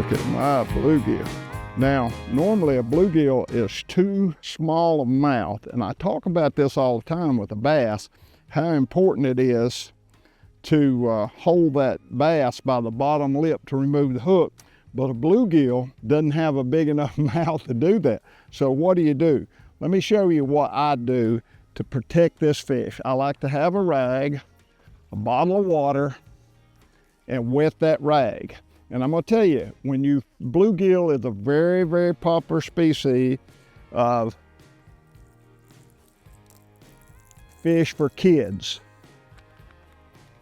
Look at my bluegill. Now, normally a bluegill is too small of a mouth, and I talk about this all the time with a bass, how important it is to hold that bass by the bottom lip to remove the hook. But a bluegill doesn't have a big enough mouth to do that. So what do? Let me show you what I do to protect this fish. I like to have a rag, a bottle of water, and wet that rag. And I'm gonna tell you, bluegill is a very, very popular species of fish for kids.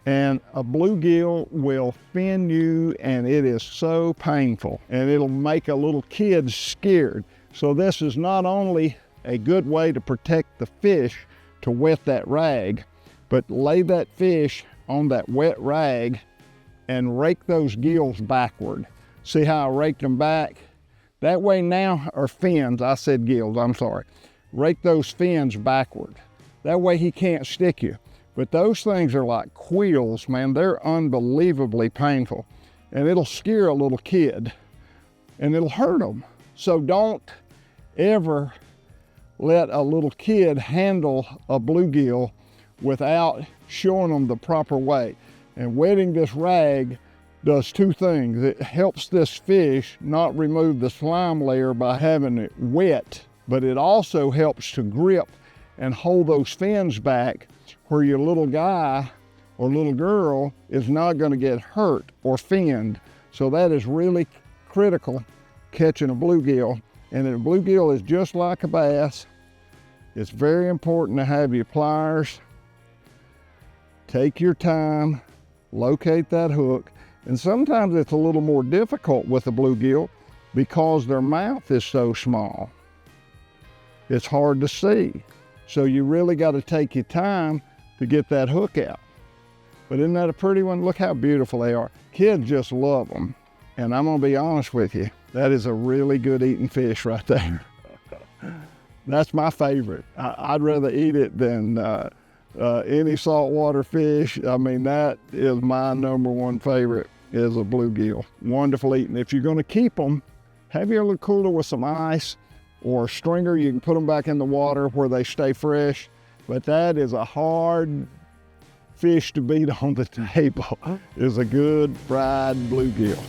And a bluegill will fin you, and it is so painful, and it'll make a little kid scared. So this is not only a good way to protect the fish to wet that rag, but lay that fish on that wet rag and rake those gills backward. See how I raked them back? That way now, or fins, I said gills, I'm sorry. Rake those fins backward. That way he can't stick you. But those things are like quills, man. They're unbelievably painful. And it'll scare a little kid, and it'll hurt them. So don't ever let a little kid handle a bluegill without showing them the proper way. And wetting this rag does two things. It helps this fish not remove the slime layer by having it wet, but it also helps to grip and hold those fins back where your little guy or little girl is not going to get hurt or finned. So that is really critical catching a bluegill. And a bluegill is just like a bass. It's very important to have your pliers. Take your time, locate that hook. And sometimes it's a little more difficult with a bluegill because their mouth is so small. It's hard to see. So you really got to take your time to get that hook out. But isn't that a pretty one? Look how beautiful they are. Kids just love them. And I'm gonna be honest with you, that is a really good eating fish right there. That's my favorite. I'd rather eat it than any saltwater fish. I mean, that is my number one favorite, is a bluegill. Wonderful eating. If you're gonna keep them, have your little cooler with some ice or a stringer. You can put them back in the water where they stay fresh. But that is a hard fish to beat on the table, is a good fried bluegill.